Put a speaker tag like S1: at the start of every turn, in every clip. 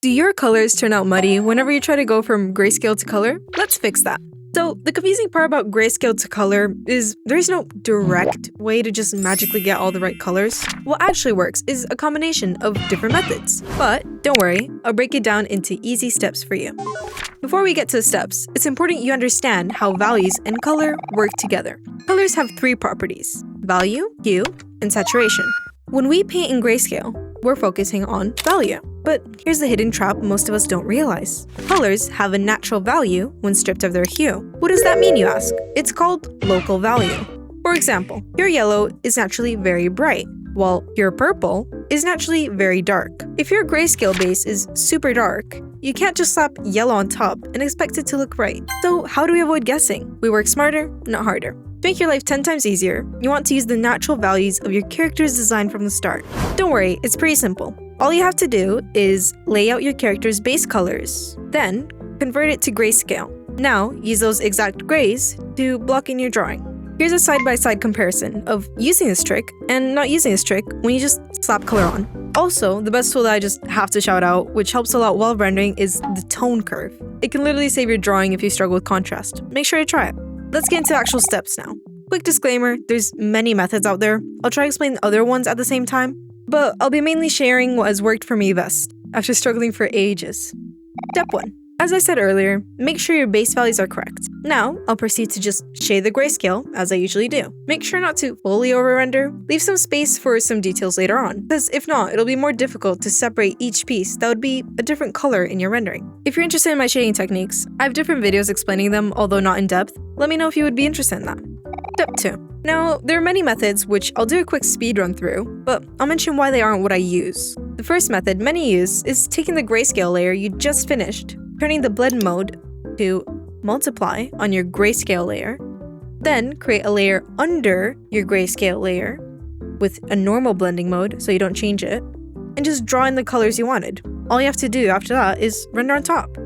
S1: Do your colors turn out muddy whenever you try to go from grayscale to color? Let's fix that. So, the confusing part about grayscale to color is there's no direct way to just magically get all the right colors. What actually works is a combination of different methods. But don't worry, I'll break it down into easy steps for you. Before we get to the steps, it's important you understand how values and color work together. Colors have three properties: value, hue, and saturation. When we paint in grayscale, we're focusing on value. But here's the hidden trap most of us don't realize. Colors have a natural value when stripped of their hue. What does that mean, you ask? It's called local value. For example, your yellow is naturally very bright, while your purple is naturally very dark. If your grayscale base is super dark, you can't just slap yellow on top and expect it to look right. So how do we avoid guessing? We work smarter, not harder. To make your life 10 times easier, you want to use the natural values of your character's design from the start. Don't worry, it's pretty simple. All you have to do is lay out your character's base colors, then convert it to grayscale. Now, use those exact grays to block in your drawing. Here's a side-by-side comparison of using this trick and not using this trick when you just slap color on. Also, the best tool that I just have to shout out, which helps a lot while rendering, is the tone curve. It can literally save your drawing if you struggle with contrast. Make sure to try it. Let's get into actual steps now. Quick disclaimer, there's many methods out there. I'll try to explain the other ones at the same time, but I'll be mainly sharing what has worked for me best after struggling for ages. Step 1. As I said earlier, make sure your base values are correct. Now, I'll proceed to just shade the grayscale as I usually do. Make sure not to fully over-render. Leave some space for some details later on, because if not, it'll be more difficult to separate each piece that would be a different color in your rendering. If you're interested in my shading techniques, I have different videos explaining them, although not in depth. Let me know if you would be interested in that. Step 2. Now, there are many methods which I'll do a quick speed run through, but I'll mention why they aren't what I use. The first method many use is taking the grayscale layer you just finished, turning the blend mode to multiply on your grayscale layer, then create a layer under your grayscale layer with a normal blending mode so you don't change it, and just draw in the colors you wanted. All you have to do after that is render on top.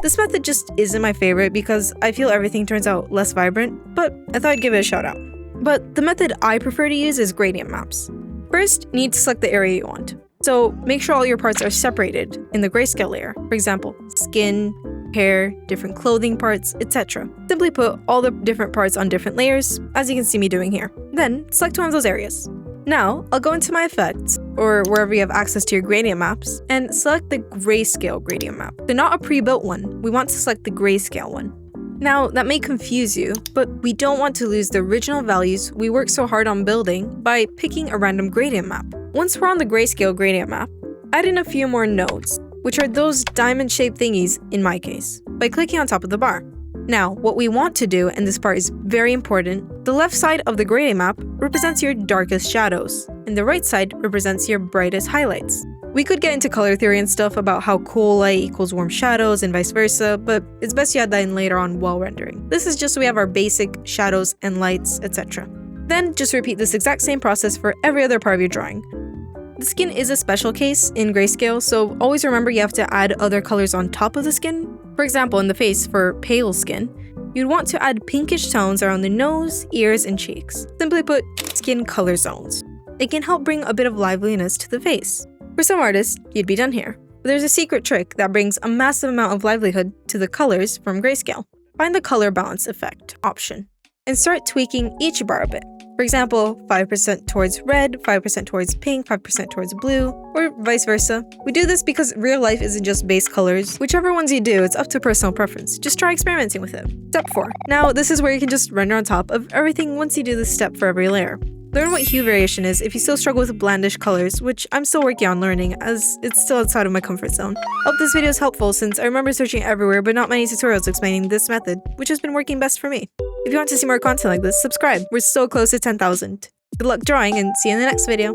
S1: This method just isn't my favorite because I feel everything turns out less vibrant, but I thought I'd give it a shout out. But the method I prefer to use is gradient maps. First, you need to select the area you want. So make sure all your parts are separated in the grayscale layer. For example, skin, hair, different clothing parts, etc. Simply put all the different parts on different layers, as you can see me doing here. Then select one of those areas. Now, I'll go into my effects, or wherever you have access to your gradient maps, and select the grayscale gradient map. So not a pre-built one, we want to select the grayscale one. Now, that may confuse you, but we don't want to lose the original values we worked so hard on building by picking a random gradient map. Once we're on the grayscale gradient map, add in a few more nodes, which are those diamond-shaped thingies in my case, by clicking on top of the bar. Now, what we want to do, and this part is very important, the left side of the gradient map represents your darkest shadows, and the right side represents your brightest highlights. We could get into color theory and stuff about how cool light equals warm shadows and vice versa, but it's best you add that in later on while rendering. This is just so we have our basic shadows and lights, etc. Then just repeat this exact same process for every other part of your drawing. The skin is a special case in grayscale, so always remember you have to add other colors on top of the skin. For example, in the face for pale skin, you'd want to add pinkish tones around the nose, ears, and cheeks. Simply put, skin color zones. It can help bring a bit of liveliness to the face. For some artists, you'd be done here. But there's a secret trick that brings a massive amount of livelihood to the colors from grayscale. Find the color balance effect option and start tweaking each bar a bit. For example, 5% towards red, 5% towards pink, 5% towards blue, or vice versa. We do this because real life isn't just base colors. Whichever ones you do, it's up to personal preference. Just try experimenting with it. Step 4. Now, this is where you can just render on top of everything once you do this step for every layer. Learn what hue variation is if you still struggle with blandish colors, which I'm still working on learning as it's still outside of my comfort zone. Hope this video is helpful since I remember searching everywhere but not many tutorials explaining this method, which has been working best for me. If you want to see more content like this, subscribe. We're so close to 10,000. Good luck drawing and see you in the next video.